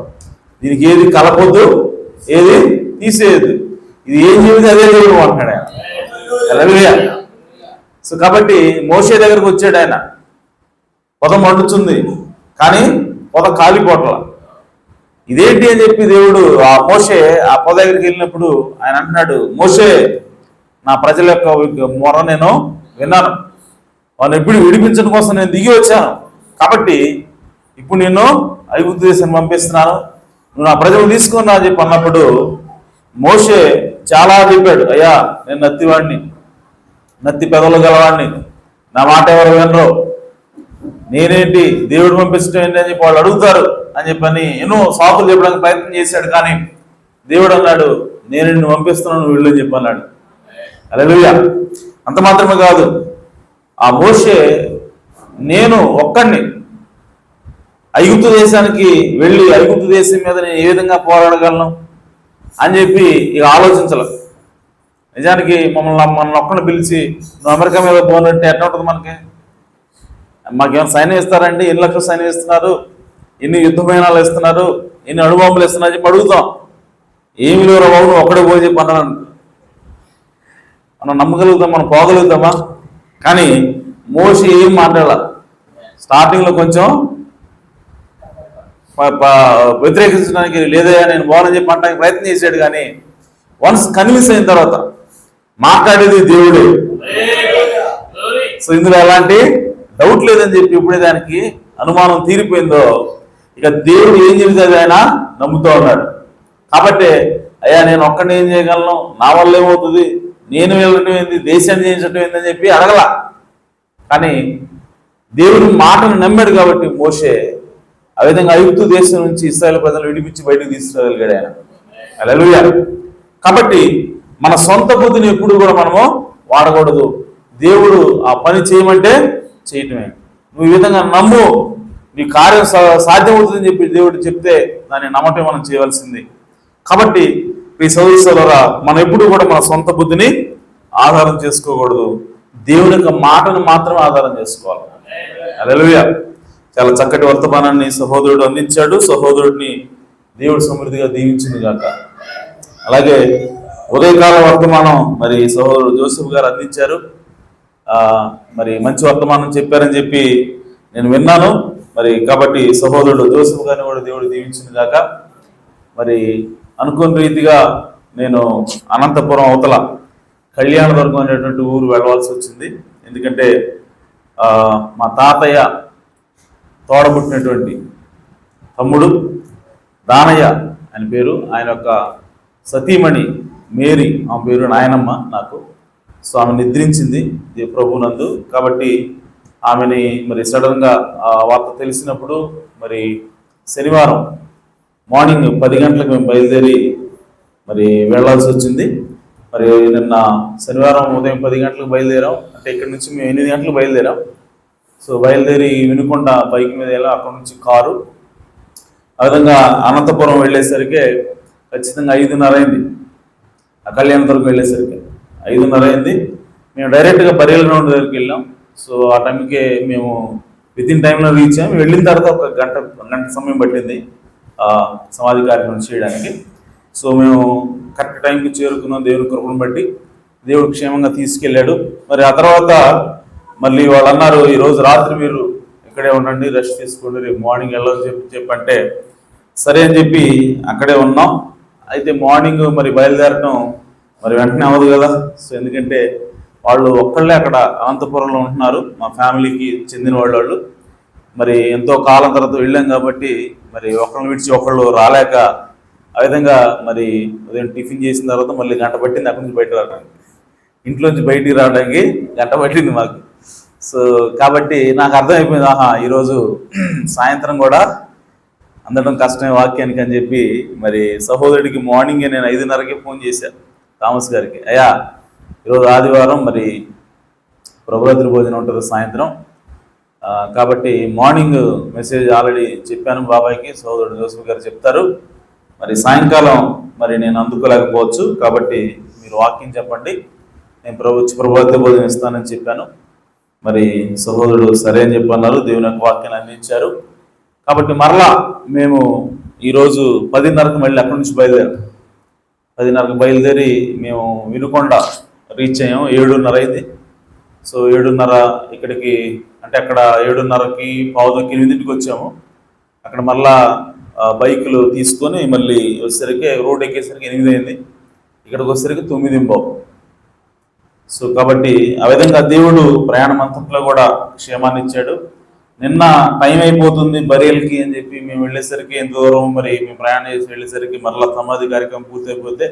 దీనికి ఏది కలపొద్దు, ఏది తీసేయద్దు, ఇది ఏం చెబితే అదే దేవుడు అంటున్నాడు ఆయన. హల్లెలూయా. సో కాబట్టి మోషే దగ్గరకు వచ్చాడు ఆయన. పొద మండుతుంది కానీ పొద కాలిపోట్ల. ఇదేంటి అని చెప్పి దేవుడు ఆ మోషే ఆ పొద దగ్గరికి వెళ్ళినప్పుడు ఆయన అంటున్నాడు, మోషే నా ప్రజల యొక్క మొర నేను విన్నాను, వాళ్ళని ఎప్పుడు విడిపించడం కోసం నేను దిగి వచ్చాను, కాబట్టి ఇప్పుడు నేను ఐగుప్తు దేశాన్ని పంపిస్తున్నాను, నువ్వు నా ప్రజలు తీసుకున్నా అని చెప్పి అన్నప్పుడు మోషే చాలా చెప్పాడు, అయ్యా నేను నత్తివాడిని, నత్తి పెదవులు గలవాడిని, నా మాట ఎవరు వినరు, నేనేంటి దేవుడు పంపించడం ఏంటి అని చెప్పి వాళ్ళు అడుగుతారు అని చెప్పని ఎన్నో సాకులు చెప్పడానికి ప్రయత్నం చేశాడు. కానీ దేవుడు అన్నాడు, నేను నిన్ను పంపిస్తున్నాను, నువ్వు వెళ్ళు అని చెప్పి అన్నాడు. హల్లెలూయా. అంత మాత్రమే కాదు, ఆ మోషే నేను ఒక్కడిని ఐగుప్తు దేశానికి వెళ్ళి ఐగుప్తు దేశం మీద నేను ఏ విధంగా పోరాడగలను అని చెప్పి ఇక ఆలోచించలేదు. నిజానికి మనల్ని ఒక్కడిని పిలిచి నువ్వు అమెరికా మీద పోనంటే ఎట్లా ఉంటుంది మనకి? మాకేమైనా సైన్యం ఇస్తారండి, ఎన్ని లక్షల సైన్యం ఇస్తున్నారు, ఎన్ని యుద్ధ విమానాలు ఇస్తున్నారు, ఎన్ని అణుబాంబులు ఇస్తున్నారు చెప్పి అడుగుతాం. ఏమి లేరు బాబు, నువ్వు ఒక్కడే పోయి చెప్పి అన్నాను. మనం నమ్మగలుగుతాం, మనం పోగలుగుతామా? కానీ మోషే ఏం మాట్లాడాల. స్టార్టింగ్లో కొంచెం వ్యతిరేకించడానికి లేదయ్యా నేను పోనని చెప్పి అనడానికి ప్రయత్నం చేశాడు. కానీ వన్స్ కన్విన్స్ అయిన తర్వాత మాట్లాడేది దేవుడే. సో ఇందులో ఎలాంటి డౌట్ లేదని చెప్పి ఎప్పుడే దానికి అనుమానం తీరిపోయిందో ఇక దేవుడు ఏం చెబితే ఆయన నమ్ముతూ ఉన్నాడు. కాబట్టి అయ్యా నేను ఒక్కడిని ఏం చేయగలను, నా వల్ల ఏమవుతుంది, నేను వెళ్ళటం ఏంది, దేశాన్ని చేయించడం ఏందని చెప్పి అడగల. కానీ దేవుని మాటను నమ్మాడు కాబట్టి మోషే ఆ విధంగా ఐగుప్తు దేశం నుంచి ఇశ్రాయేలు ప్రజలను విడిపించి బయటకు తీసుకురాగలిగాడు ఆయన. హల్లెలూయా. కాబట్టి మన సొంత బుద్ధిని ఎప్పుడు కూడా మనము వాడకూడదు. దేవుడు ఆ పని చేయమంటే చేయటమే. నువ్వు ఈ విధంగా నమ్ము, నీ కార్యం సాధ్యమవుతుందని చెప్పి దేవుడు చెప్తే దాన్ని నమ్మటం మనం చేయవలసింది. కాబట్టి ఈ సోదరులారా మనం ఎప్పుడు కూడా మన సొంత బుద్ధిని ఆధారం చేసుకోకూడదు, దేవుని యొక్క మాటను మాత్రమే ఆధారం చేసుకోవాలి. హల్లెలూయా. చాలా చక్కటి వర్తమానాన్ని సహోదరుడు అందించాడు. సహోదరుడిని దేవుడు సమృద్ధిగా దీవించింది గాక. అలాగే ఉదయకాల వర్తమానం మరి సహోదరుడు జోసెఫ్ గారు అందించారు. మరి మంచి వర్తమానం చెప్పారని చెప్పి నేను విన్నాను. మరి కాబట్టి సహోదరుడు జోసెఫ్ గారిని కూడా దేవుడు దీవించింది గాక. మరి అనుకున్న రీతిగా నేను అనంతపురం అవతల కళ్యాణదుర్గం అనేటువంటి ఊరు వెళ్ళవలసి వచ్చింది. ఎందుకంటే మా తాతయ్య తోడబుట్టినటువంటి తమ్ముడు దానయ్య అని పేరు, ఆయన యొక్క సతీమణి మేరీ, ఆమె పేరు నాయనమ్మ నాకు. సో ఆమె నిద్రించింది ప్రభునందు. కాబట్టి ఆమెని మరి సడన్గా ఆ వార్త తెలిసినప్పుడు మరి శనివారం మార్నింగ్ 10 గంటలకు మేము బయలుదేరి మరి వెళ్లాల్సి వచ్చింది. మరి నిన్న శనివారం ఉదయం 10 గంటలకు బయలుదేరాం. అంటే ఇక్కడి నుంచి మేము 8 గంటలకు బయలుదేరాం. సో బయలుదేరి వినుకొండ బైక్ మీద వెళ్ళాం, అక్కడ నుంచి కారు. ఆ విధంగా అనంతపురం వెళ్ళేసరికి ఖచ్చితంగా 5:30 అయింది. ఆ కళ్యాణదుర్గం వెళ్ళేసరికి 5:30 అయింది. మేము డైరెక్ట్గా బరియల్ గ్రౌండ్ దగ్గరికి వెళ్ళాం. సో ఆ టైంకే మేము వితిన్ టైంలో రీచ్ అయ్యాం. వెళ్ళిన తర్వాత ఒక గంట సమయం పట్టింది సమాధి కార్యక్రమం చేయడానికి. సో మేము కరెక్ట్ టైంకి చేరుకున్నాం దేవుని కృపను బట్టి. దేవుడు క్షేమంగా తీసుకెళ్ళాడు. మరి ఆ తర్వాత మళ్ళీ వాళ్ళు అన్నారు, ఈరోజు రాత్రి మీరు ఇక్కడే ఉండండి, రెస్ట్ తీసుకోండి, రేపు మార్నింగ్ వెళ్ళని చెప్పంటే సరే అని చెప్పి అక్కడే ఉన్నాం. అయితే మార్నింగ్ మరి బయలుదేరటం మరి వెంటనే అవ్వదు కదా. సో ఎందుకంటే వాళ్ళు ఒక్కళ్ళే అక్కడ అనంతపురంలో ఉంటున్నారు, మా ఫ్యామిలీకి చెందిన వాళ్ళు. మరి ఎంతో కాలం తర్వాత వెళ్ళాం కాబట్టి మరి ఒకళ్ళని విడిచి ఒకళ్ళు రాలేక ఆ విధంగా మరి ఉదయం టిఫిన్ చేసిన తర్వాత మళ్ళీ గంట పట్టింది అక్కడి నుంచి బయట రావడానికి, ఇంట్లోంచి బయటికి రావడానికి గంట పట్టింది మాకు. సో కాబట్టి నాకు అర్థమైపోయింది, ఆహా ఈరోజు సాయంత్రం కూడా అందడం కష్టమే వాక్యానికి అని చెప్పి మరి సహోదరుడికి మార్నింగే నేను 5:30కి ఫోన్ చేశాను థామస్ గారికి, అయ్యా ఈరోజు ఆదివారం మరి ప్రభురాత్రి భోజనం ఉంటుంది సాయంత్రం, కాబట్టి మార్నింగ్ మెసేజ్ ఆల్రెడీ చెప్పాను బాబాయ్కి, సహోదరుడు జోసఫ్ గారు చెప్తారు, మరి సాయంకాలం మరి నేను అందుకోలేకపోవచ్చు, కాబట్టి మీరు వాక్యం చెప్పండి, నేను ప్రభుత్వ భోజనం ఇస్తానని చెప్పాను. మరి సహోదరుడు సరే అని చెప్పన్నారు, దేవుని యొక్క వాక్యాన్ని అందించారు. కాబట్టి మరలా మేము ఈరోజు 10:30కి మళ్ళీ అక్కడి నుంచి బయలుదేరాం. 10:30కి బయలుదేరి మేము వినుకొండ రీచ్ అయ్యాము. 7:30 అయింది. సో 7:30 ఇక్కడికి అంటే అక్కడ 7:30కి 7:45కి వచ్చాము. అక్కడ మళ్ళా బైకులు తీసుకొని మళ్ళీ వచ్చేసరికి రోడ్ ఎక్కేసరికి 8 అయింది. ఇక్కడికి వచ్చేసరికి 9:15. సో కాబట్టి ఆ విధంగా దేవుడు ప్రయాణం అంతట్లో కూడా క్షేమాన్ని ఇచ్చాడు. నిన్న టైం అయిపోతుంది బరియల్కి అని చెప్పి మేము వెళ్ళేసరికి ఎంత దూరం మరి మేము ప్రయాణం చేసి వెళ్ళేసరికి మరలా సమాధి కార్యక్రమం పూర్తయిపోతే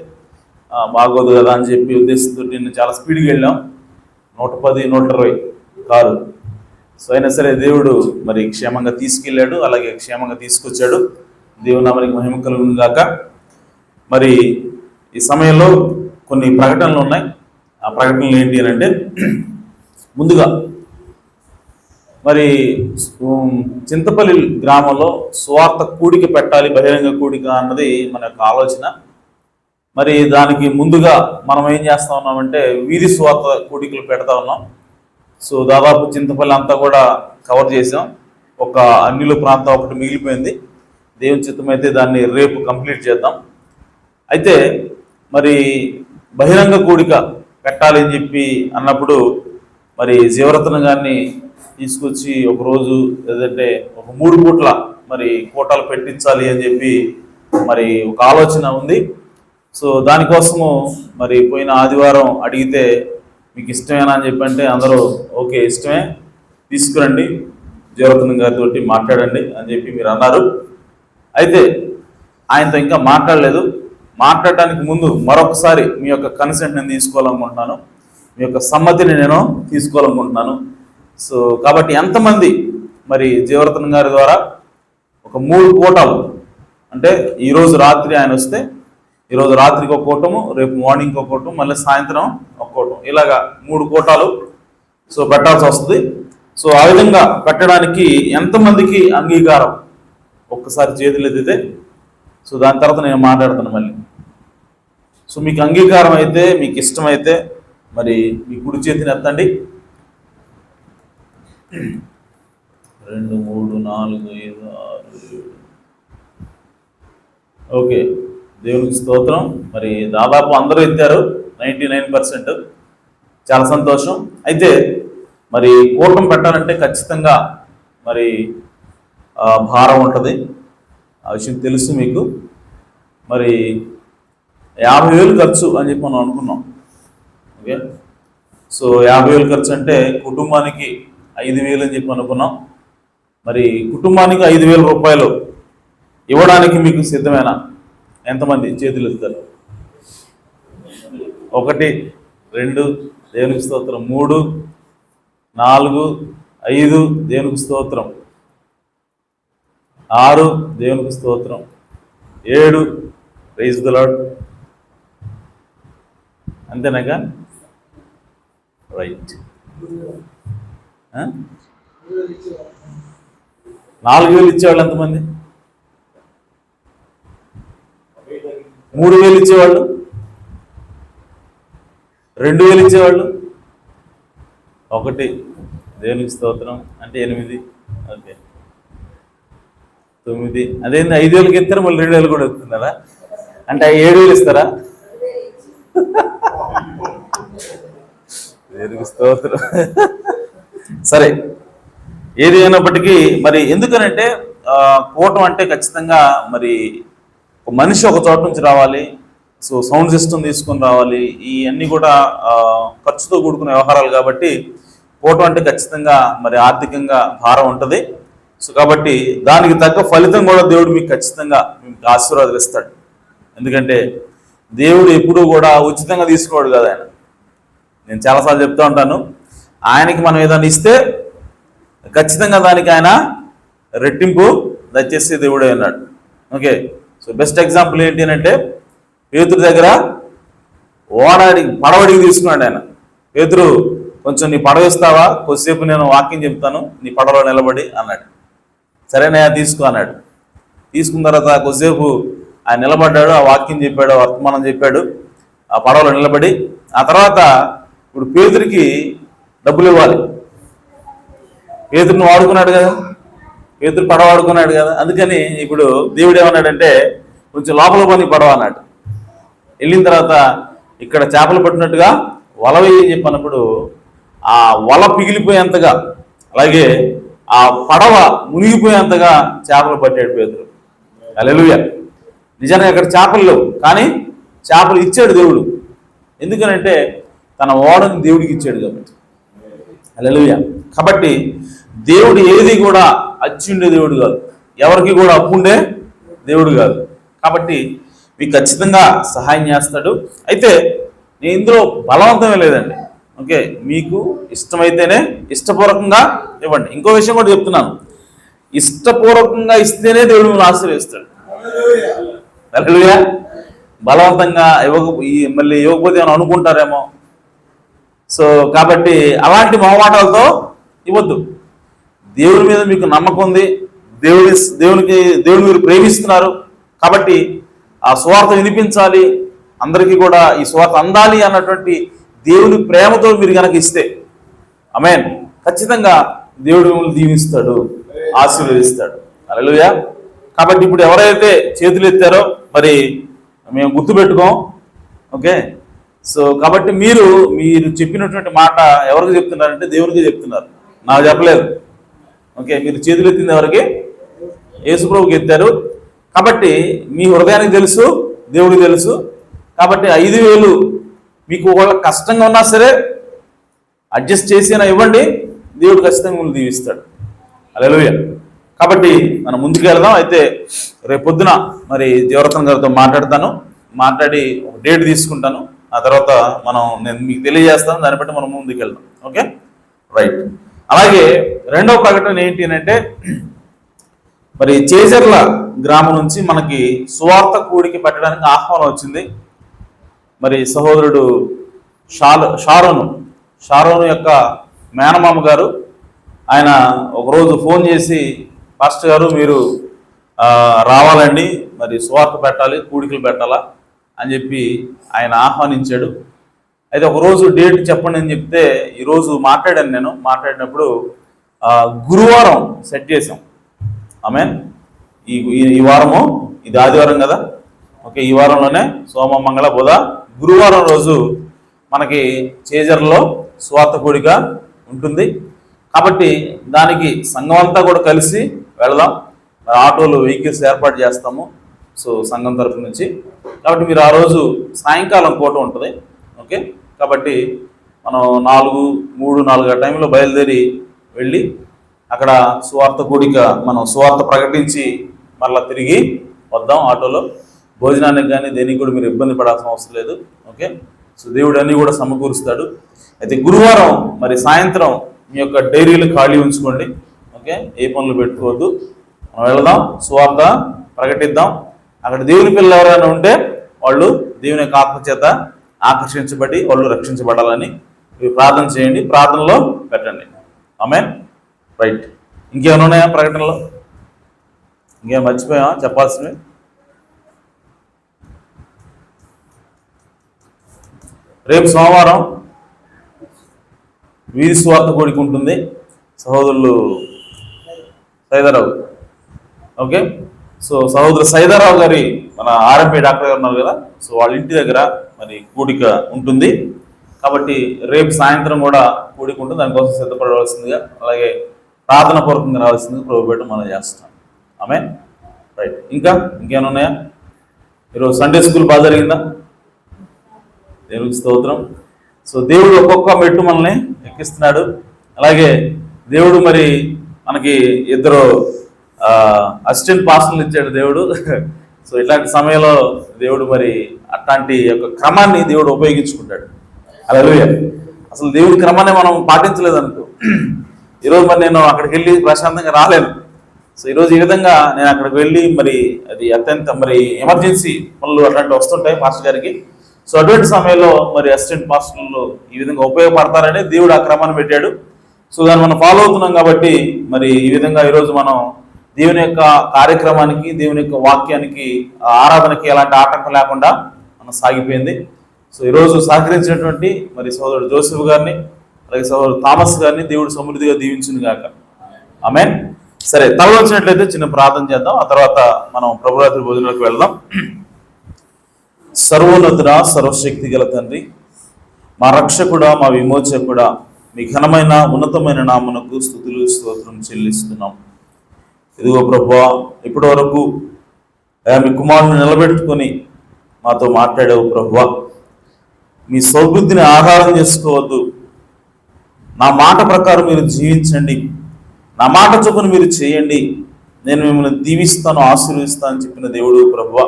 బాగోదు కదా అని చెప్పి ఉద్దేశంతో నిన్న చాలా స్పీడ్గా వెళ్ళాం. 110, 120 కారు. సో అయినా సరే దేవుడు మరి క్షేమంగా తీసుకెళ్ళాడు, అలాగే క్షేమంగా తీసుకొచ్చాడు. దేవుని నామానికి మహిమ కలుగును గాక. మరి ఈ సమయంలో కొన్ని ప్రకటనలు ఉన్నాయి. ఆ ప్రకటనలు ఏంటి అని అంటే, ముందుగా మరి చింతపల్లి గ్రామంలో సువార్త కూడిక పెట్టాలి, బహిరంగ కూడిక అన్నది మన యొక్క ఆలోచన. మరి దానికి ముందుగా మనం ఏం చేస్తా ఉన్నామంటే వీధి సువార్త కూడికలు పెడతా ఉన్నాం. సో దాదాపు చింతపల్లి అంతా కూడా కవర్ చేసాం. ఒక అన్నిల ప్రాంతం ఒకటి మిగిలిపోయింది. దేవుని చిత్తమైతే దాన్ని రేపు కంప్లీట్ చేద్దాం. అయితే మరి బహిరంగ కూడిక పెట్టాలి అని చెప్పి అన్నప్పుడు మరి జీవరత్న గారిని తీసుకొచ్చి ఒకరోజు ఏదంటే ఒక 3 పూట్ల మరి కోటాలు పెట్టించాలి అని చెప్పి మరి ఒక ఆలోచన ఉంది. సో దానికోసము మరి పోయిన ఆదివారం అడిగితే మీకు ఇష్టమేనా అని చెప్పి అంటే అందరూ ఓకే ఇష్టమే, తీసుకురండి, జీవరత్న గారితో మాట్లాడండి అని చెప్పి మీరు అన్నారు. అయితే ఆయనతో ఇంకా మాట్లాడలేదు. మాట్లాడటానికి ముందు మరొకసారి మీ యొక్క కన్సెంట్ నేను తీసుకోవాలనుకుంటున్నాను, మీ యొక్క సమ్మతిని నేను తీసుకోవాలనుకుంటున్నాను. సో కాబట్టి ఎంతమంది మరి జీవరత్న గారి ద్వారా ఒక 3 కోటాలు అంటే ఈరోజు రాత్రి ఆయన వస్తే ఈరోజు రాత్రికి ఒక కూటము, రేపు మార్నింగ్ ఒక కూటం, మళ్ళీ సాయంత్రం ఒక కూటం, ఇలాగా 3 కోటాలు సో పెట్టాల్సి వస్తుంది. సో ఆ విధంగా పెట్టడానికి ఎంతమందికి అంగీకారం ఒక్కసారి చేతులు ఎత్తితే సో దాని తర్వాత నేను మాట్లాడుతాను మళ్ళీ. సో మీకు అంగీకారం అయితే, మీకు ఇష్టమైతే మరి మీ కుడి చేతిని ఎత్తండి. 2, 3, 4, 5, 6, 7. ఓకే, దేవునికి స్తోత్రం. మరి దాదాపు అందరూ ఎత్తారు, 99%. చాలా సంతోషం. అయితే మరి కూటం పెట్టాలంటే ఖచ్చితంగా మరి భారం ఉంటుంది, ఆ విషయం తెలుసు మీకు. మరి 50,000 ఖర్చు అని చెప్పి మనం అనుకున్నాం. ఓకే, సో 50,000 ఖర్చు అంటే కుటుంబానికి 5,000 అని చెప్పి అనుకున్నాం. మరి కుటుంబానికి 5,000 రూపాయలు ఇవ్వడానికి మీకు సిద్ధమేనా? ఎంతమంది చేతులు ఎత్తుతారు? 1, 2 దేవునికి స్తోత్రం, 3, 4, 5 దేవునికి స్తోత్రం, 6 దేవునికి స్తోత్రం, 7 ప్రైజ్ ది లార్డ్. అంతేనాక? రైట్. 4,000 ఇచ్చేవాళ్ళు ఎంతమంది? 3,000 ఇచ్చేవాళ్ళు, 2,000 ఇచ్చేవాళ్ళు, 1 దేవునికి స్తోత్రం అంటే 8. ఓకే, 9. అదేంటి 5,000కి ఇస్తారు, మళ్ళీ 2,000 కూడా ఇస్తున్నారా? అంటే 7,000 ఇస్తారా? దేవునికి స్తోత్రం. సరే, ఏది అయినప్పటికీ మరి ఎందుకనంటే కూటం అంటే ఖచ్చితంగా మరి ఒక మనిషి ఒక చోట నుంచి రావాలి, సో సౌండ్ సిస్టమ్ తీసుకొని రావాలి, ఇవన్నీ కూడా ఖర్చుతో కూడుకున్న వ్యవహారాలు కాబట్టి కూటం అంటే ఖచ్చితంగా మరి ఆర్థికంగా భారం ఉంటుంది. సో కాబట్టి దానికి తగ్గ ఫలితం కూడా దేవుడు మీకు ఖచ్చితంగా మీకు ఆశీర్వాదాలు ఇస్తాడు. ఎందుకంటే దేవుడు ఎప్పుడూ కూడా ఉచితంగా తీసుకోడు కదా. నేను చాలాసార్లు చెప్తూ ఉంటాను, ఆయనకి మనం ఏదైనా ఇస్తే ఖచ్చితంగా దానికి ఆయన రెట్టింపు దయచేసి దేవుడే అన్నాడు. ఓకే, సో బెస్ట్ ఎగ్జాంపుల్ ఏంటి అంటే పేతురు దగ్గర పడవడికి తీసుకున్నాడు ఆయన. పేతురు కొంచెం నీ పడవ ఇస్తావా, కొద్దిసేపు నేను వాక్యం చెప్తాను నీ పడవలో నిలబడి అన్నాడు. సరేనా తీసుకో అన్నాడు. తీసుకున్న తర్వాత కొద్దిసేపు ఆయన నిలబడ్డాడు, ఆ వాక్యం చెప్పాడు, వర్తమానం చెప్పాడు ఆ పడవలో నిలబడి. ఆ తర్వాత ఇప్పుడు పేతురికి డబ్బులు ఇవ్వాలి. పేతురుని వాడుకున్నాడు కదా, పేతురు పడవ వాడుకున్నాడు కదా. అందుకని ఇప్పుడు దేవుడు ఏమన్నాడంటే కొంచెం లోపల పోని పడవ అన్నాడు. వెళ్ళిన తర్వాత ఇక్కడ చేపలు పట్టినట్టుగా వల వేయని చెప్పినప్పుడు ఆ వల పిగిలిపోయేంతగా, అలాగే ఆ పడవ మునిగిపోయేంతగా చేపలు పట్టాడు పేతురు. హల్లెలూయా. నిజంగా అక్కడ చేపలు లేవు, కానీ చేపలు ఇచ్చాడు దేవుడు. ఎందుకనంటే తన ఓడని దేవుడికి ఇచ్చాడు కాబట్టి. హల్లెలూయా. కాబట్టి దేవుడు ఏది కూడా అచ్చుండే దేవుడు కాదు, ఎవరికి కూడా అప్పుండే దేవుడు కాదు. కాబట్టి మీకు ఖచ్చితంగా సహాయం చేస్తాడు. అయితే నేను ఇందులో బలవంతమే లేదండి. ఓకే, మీకు ఇష్టమైతేనే ఇష్టపూర్వకంగా ఇవ్వండి. ఇంకో విషయం కూడా చెప్తున్నాను, ఇష్టపూర్వకంగా ఇస్తేనే దేవుడు మిమ్మల్ని ఆశీర్వదిస్తాడు. హల్లెలూయా. బలవంతంగా మళ్ళీ ఇవ్వకపోతే ఏమైనా అనుకుంటారేమో. సో కాబట్టి అలాంటి మొహమాటాలతో ఇవ్వద్దు. దేవుడి మీద మీకు నమ్మకం ఉంది, దేవుని మీరు ప్రేమిస్తున్నారు కాబట్టి ఆ సువార్త వినిపించాలి, అందరికీ కూడా ఈ సువార్త అందాలి అన్నటువంటి దేవుని ప్రేమతో మీరు కనుక ఇస్తే ఆమేన్, ఖచ్చితంగా దేవుడు మిమ్మల్ని దీవిస్తాడు, ఆశీర్వదిస్తాడు. హల్లెలూయా. కాబట్టి ఇప్పుడు ఎవరైతే చేతులు ఎత్తారో మరి మేము గుర్తుపెట్టుకోం. ఓకే, సో కాబట్టి మీరు చెప్పినటువంటి మాట ఎవరికి చెప్తున్నారంటే దేవునికి చెప్తున్నారు, నాకు చెప్పలేదు. ఓకే, మీరు చేతులు ఎత్తింది ఎవరికి? యేసుప్రభుకి ఎత్తారు. కాబట్టి మీ హృదయానికి తెలుసు, దేవుడికి తెలుసు. కాబట్టి 5,000 మీకు ఒకవేళ కష్టంగా ఉన్నా సరే అడ్జస్ట్ చేసి ఇవ్వండి, దేవుడు ఖచ్చితంగా మిమ్మల్ని దీవిస్తాడు. హల్లెలూయా. కాబట్టి మనం ముందుకు వెళ్దాం. అయితే రేపు పొద్దున మరి జీవరత్న గారితో మాట్లాడి ఒక డేట్ తీసుకుంటాను. ఆ తర్వాత నేను మీకు తెలియజేస్తాను, దాన్ని బట్టి మనం ముందుకు వెళ్దాం. Okay, right. అలాగే రెండవ ప్రకటన ఏంటి అంటే మరి చేజర్ల గ్రామం నుంచి మనకి సువార్త కూడికి పెట్టడానికి ఆహ్వానం వచ్చింది. మరి సహోదరుడు షారోను యొక్క మేనమామ గారు ఆయన ఒకరోజు ఫోన్ చేసి, పాస్టర్ గారు మీరు రావాలండి, మరి సువార్త పెట్టాలి, కూడికలు పెట్టాలా అని చెప్పి ఆయన ఆహ్వానించాడు. అయితే ఒకరోజు డేట్ చెప్పండి అని చెప్తే ఈరోజు మాట్లాడాను. మాట్లాడినప్పుడు గురువారం సెట్ చేసాం. ఆమేన్. ఈ వారము, ఇది ఆదివారం కదా. ఓకే, ఈ వారంలోనే సోమ, మంగళ, బుధ, గురువారం రోజు మనకి చేజర్లో సువార్త కూడిక ఉంటుంది. కాబట్టి దానికి సంఘం అంతా కూడా కలిసి వెళదాం. ఆటోలు, వెహికల్స్ ఏర్పాటు చేస్తాము, సో సంఘం తరఫు నుంచి. కాబట్టి మీరు ఆ రోజు సాయంకాలం పూట ఉంటుంది. ఓకే, కాబట్టి మనం 4 ఆ టైంలో బయలుదేరి వెళ్ళి అక్కడ సువార్త కూడిక మనం సువార్త ప్రకటించి మళ్ళీ తిరిగి వద్దాం ఆటోలో. భోజనానికి కానీ దేనికి కూడా మీరు ఇబ్బంది పడాల్సిన అవసరం లేదు. ఓకే, సో దేవుడు అన్నీ కూడా సమకూరుస్తాడు. అయితే గురువారం మరి సాయంత్రం మీ యొక్క డైరీలు ఖాళీ ఉంచుకోండి. ఓకే, ఏ పనులు పెట్టుకోవద్దు. మనం వెళదాం, సువార్త ప్రకటిద్దాం. అక్కడ దేవుని పిల్లలు ఎవరైనా ఉంటే వాళ్ళు దేవుని యొక్క ఆత్మ చేత ఆకర్షించబడి వాళ్ళు రక్షించబడాలని మీరు ప్రార్థన చేయండి, ప్రార్థనలో పెట్టండి. ఆమేన్. రైట్. ఇంకేమైనా ఉన్నాయా ప్రకటనలో? ఇంకేం మర్చిపోయామా చెప్పాల్సినవి? రేపు సోమవారం వీధి సువార్త కూడిక ఉంటుంది. సహోదరులు సైదారావు. ఓకే, సో సహోదరు సైదారావు గారి మన ఆర్ఎంపీ డాక్టర్ గారు ఉన్నారు కదా, సో వాళ్ళ ఇంటి దగ్గర మరి కూడిక ఉంటుంది. కాబట్టి రేపు సాయంత్రం కూడా కూడిక ఉంటుంది, దానికోసం సిద్ధపడవలసిందిగా అలాగే ప్రార్థన పూర్వకంగా రావాల్సింది ప్రభుపేట మనం చేస్తాం. ఆమేన్. రైట్. ఇంకేమైనా ఉన్నాయా? ఈరోజు సండే స్కూల్ బాగా జరిగిందా? దేవునికి స్తోత్రం. సో దేవుడు ఒక్కొక్క మెట్టు మనల్ని ఎక్కిస్తున్నాడు. అలాగే దేవుడు మరి మనకి 2 అసిస్టెంట్ పాస్టర్లు ఇచ్చాడు దేవుడు. సో ఇట్లాంటి సమయంలో దేవుడు మరి అట్లాంటి యొక్క క్రమాన్ని దేవుడు ఉపయోగించుకుంటాడు. హల్లెలూయా. అసలు దేవుడి క్రమాన్ని మనం పాటించలేదు అనుకో, ఈరోజు మరి నేను అక్కడికి వెళ్ళి ప్రశాంతంగా రాలేను. సో ఈరోజు ఈ విధంగా నేను అక్కడికి వెళ్ళి మరి అది అత్యంత మరి ఎమర్జెన్సీ పనులు అట్లాంటివి వస్తుంటాయి పాస్టర్ గారికి. సో అటువంటి సమయంలో మరి అసిస్టెంట్ పాస్టర్లు ఈ విధంగా ఉపయోగపడతారని దేవుడు ఆ క్రమాన్ని పెట్టాడు. సో దాన్ని మనం ఫాలో అవుతున్నాం కాబట్టి మరి ఈ విధంగా ఈరోజు మనం దేవుని యొక్క కార్యక్రమానికి, దేవుని యొక్క వాక్యానికి, ఆరాధనకి ఎలాంటి ఆటంకం లేకుండా మనం సాగిపోయింది. సో ఈరోజు సహకరించినటువంటి మరి సోదరుడు జోసెఫ్ గారిని, అలాగే సోదరుడు థామస్ గారిని దేవుడు సమృద్ధిగా దీవించును గాక. ఆమేన్. సరే, తలవంచినట్లయితే చిన్న ప్రార్థన చేద్దాం. ఆ తర్వాత మనం ప్రభురాత్రి భోజనాలకు వెళ్దాం. సర్వోన్నతుడా, సర్వశక్తి గల తండ్రి, మా రక్షకుడా, మా విమోచకుడా, మీ ఘనమైన ఉన్నతమైన నామమునకు స్తుతులు స్తోత్రం చెల్లిస్తున్నాం. ఇదిగో ప్రభువా, ఇప్పటి వరకు మీ కుమారుని నిలబెట్టుకొని మాతో మాట్లాడావు ప్రభువా. మీ సౌబుద్ధిని ఆధారం చేసుకోవద్దు, నా మాట ప్రకారం మీరు జీవించండి, నా మాట చొప్పున మీరు చేయండి, నేను మిమ్మల్ని దీవిస్తాను, ఆశీర్వదిస్తాను అని చెప్పిన దేవుడు ప్రభువా.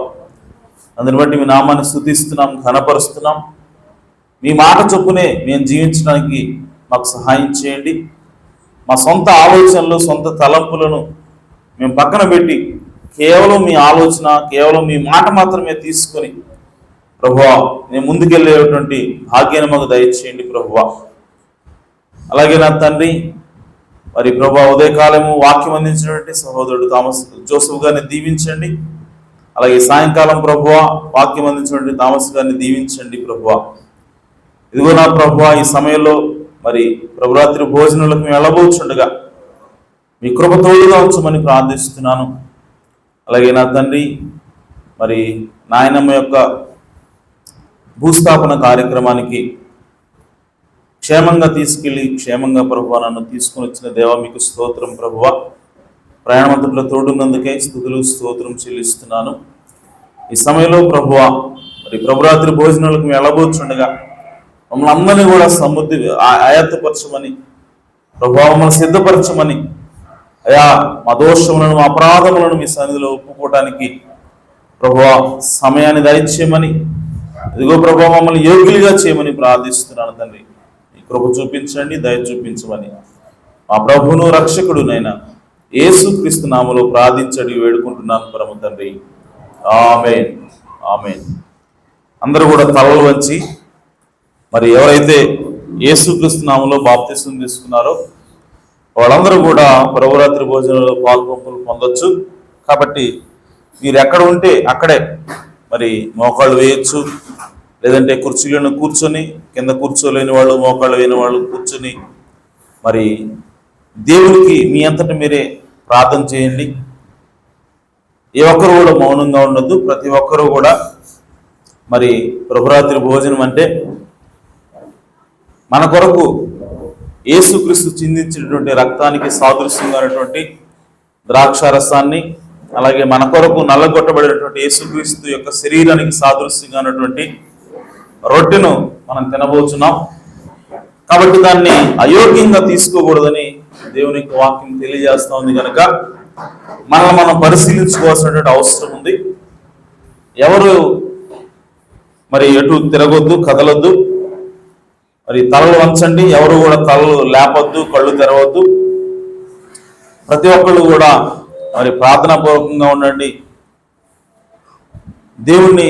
అందుని బట్టి మీ నామాన్ని స్తుతిస్తున్నాం, ఘనపరుస్తున్నాం. మీ మాట చొప్పునే మేము జీవించడానికి మాకు సహాయం చేయండి. మా సొంత ఆలోచనలు, సొంత తలంపులను మేము పక్కన పెట్టి కేవలం మీ ఆలోచన, కేవలం మీ మాట మాత్రమే తీసుకొని ప్రభువా నేను ముందుకెళ్ళేటువంటి భాగ్యాన్ని మాకు దయచేయండి ప్రభువా. అలాగే నా తండ్రి మరి ప్రభువా, ఉదయకాలము వాక్యం అందించినటువంటి సహోదరుడు థామస్ జోసెఫ్ గారిని దీవించండి. అలాగే సాయంకాలం ప్రభువా వాక్యం అందించినటువంటి థామస్ గారిని దీవించండి ప్రభువా. ఇదిగో నా ప్రభువా, ఈ సమయంలో మరి ప్రభురాత్రి భోజనాలకు మేము వెళ్ళబోచుండగా మీ కృప తోడుగా ఉంచమని ప్రార్థిస్తున్నాను. అలాగే నా తండ్రి మరి నాయనమ్మ యొక్క భూస్థాపన కార్యక్రమానికి క్షేమంగా తీసుకెళ్ళి క్షేమంగా ప్రభువా నన్ను తీసుకుని వచ్చిన దేవా మీకు స్తోత్రం ప్రభువా. ప్రయాణమంతట్లో తోడున్నందుకే స్తుతులు స్తోత్రం చెల్లిస్తున్నాను. ఈ సమయంలో ప్రభువా మరి ప్రభురాత్రి భోజనాలకు మేము వెళ్ళబోచుండగా మమ్మల్ని అందరినీ కూడా సమృద్ధి ఆయత్తపరచమని ప్రభువా, మమ్మల్ని సిద్ధపరచమని, అయా మా దోషములను, మా అపరాధములను మీ సన్నిధిలో ఒప్పుకోవడానికి ప్రభువా సమయాన్ని దయచేయమని, ఇదిగో ప్రభువా మమ్మల్ని యోగ్యులుగా చేయమని ప్రార్థిస్తున్నాను తండ్రి. ఈ కృప చూపించండి, దయ చూపించమని మా ప్రభువును రక్షకుడునైనా యేసుక్రీస్తు నామములో ప్రార్థించడి వేడుకుంటున్నాను పరమ తండ్రి. ఆమేన్, ఆమేన్. అందరూ కూడా తలలు వంచి మరి ఎవరైతే యేసుక్రీస్తు నామములో బాప్తిసం తీసుకున్నారో వాళ్ళందరూ కూడా ప్రభురాత్రి భోజనంలో పాల్పంపులు పొందొచ్చు. కాబట్టి మీరు ఎక్కడ ఉంటే అక్కడే మరి మోకాళ్ళు వేయచ్చు, లేదంటే కుర్చీలను కూర్చొని, కింద కూర్చోలేని వాళ్ళు, మోకాళ్ళు వేయని వాళ్ళు కూర్చొని మరి దేవునికి మీ అంతటా మీరే ప్రార్థన చేయండి. ఏ ఒక్కరు కూడా మౌనంగా ఉండొద్దు. ప్రతి ఒక్కరూ కూడా మరి ప్రభురాత్రి భోజనం అంటే మన కొరకు యేసుక్రీస్తు చిందించినటువంటి రక్తానికి సాదృశ్యంగా ఉన్నటువంటి ద్రాక్షారసాన్ని, అలాగే మన కొరకు నల్లగొట్టబడినటువంటి యేసుక్రీస్తు యొక్క శరీరానికి సాదృశ్యంగా ఉన్నటువంటి రొట్టెను మనం తినబోతున్నాం. కాబట్టి దాన్ని అయోగ్యంగా తీసుకోకూడదని దేవుని యొక్క వాక్యం తెలియజేస్తా ఉంది. కనుక మనల్ని మనం పరిశీలించుకోవాల్సినటువంటి అవసరం ఉంది. ఎవరు మరి ఎటు తిరగొద్దు, కదలొద్దు, మరి తలలు వంచండి. ఎవరు కూడా తలలు లేపొద్దు, కళ్ళు తెరవద్దు. ప్రతి ఒక్కళ్ళు కూడా మరి ప్రార్థనాపూర్వకంగా ఉండండి. దేవుణ్ణి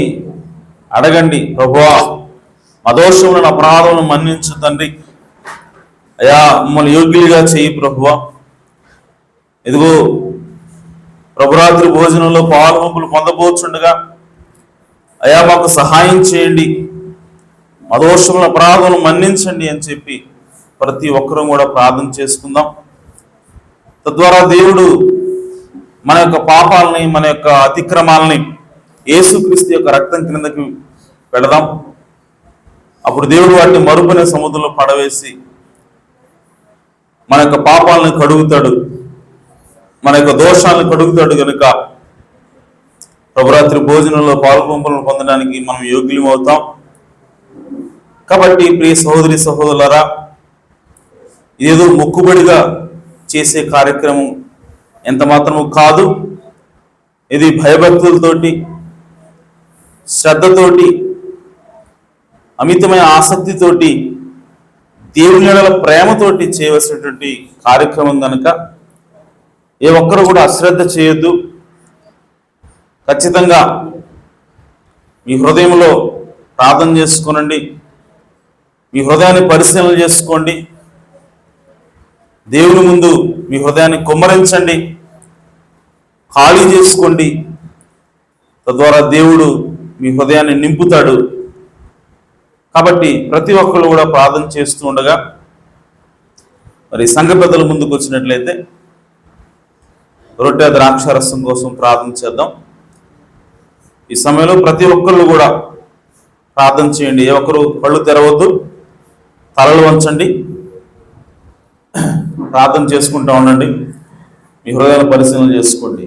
అడగండి, ప్రభువా మా దోషములను, అపరాధములను మన్నించు తండ్రి. అయా మమ్మల్ని యోగ్యులుగా చేయి ప్రభువా. ఇదిగో ప్రభురాత్రి భోజనంలో పాలుపంపులు పొందబోచుండగా అయా మాకు సహాయం చేయండి, మా దోషముల అపరాధములను మన్నించండి అని చెప్పి ప్రతి ఒక్కరూ కూడా ప్రార్థన చేసుకుందాం. తద్వారా దేవుడు మన యొక్క పాపాలని, మన యొక్క అతిక్రమాలని యేసుక్రీస్తు యొక్క రక్తం క్రిందకి పెడదాం. అప్పుడు దేవుడు వాటిని మరుపునే సముద్రంలో పడవేసి మన యొక్క పాపాలను కడుగుతాడు, మన యొక్క దోషాలను కడుగుతాడు. కనుక ప్రభురాత్రి భోజనంలో పాలుపంపులను పొందడానికి మనం యోగ్యులం అవుతాం. కాబట్టి ప్రియ సహోదరి సహోదరులారా, ఏదో మొక్కుబడిగా చేసే కార్యక్రమం ఎంత మాత్రము కాదు. ఇది భయభక్తులతోటి, శ్రద్ధతోటి, అమితమైన ఆసక్తితోటి, దేవుని యెడల ప్రేమతోటి చేయవలసినటువంటి కార్యక్రమం కనుక ఏ ఒక్కరు కూడా అశ్రద్ధ చేయొద్దు. ఖచ్చితంగా మీ హృదయంలో ప్రార్థన చేసుకోనండి, మీ హృదయాన్ని పరిశీలన చేసుకోండి, దేవుని ముందు మీ హృదయాన్ని కుమ్మరించండి, ఖాళీ చేసుకోండి. తద్వారా దేవుడు మీ హృదయాన్ని నింపుతాడు. కాబట్టి ప్రతి ఒక్కరు కూడా ప్రార్థన చేస్తూ ఉండగా మరి సంఘ పెద్దల ముందుకు వచ్చినట్లయితే రొట్టె ద్రాక్షారసం కోసం ప్రార్థన చేద్దాం. ఈ సమయంలో ప్రతి ఒక్కరు కూడా ప్రార్థన చేయండి. ఏ ఒక్కరు కళ్ళు తెరవద్దు, తలలు వంచండి, ప్రార్థన చేసుకుంటూ ఉండండి, మీ హృదయాన్ని పరిశీలన చేసుకోండి.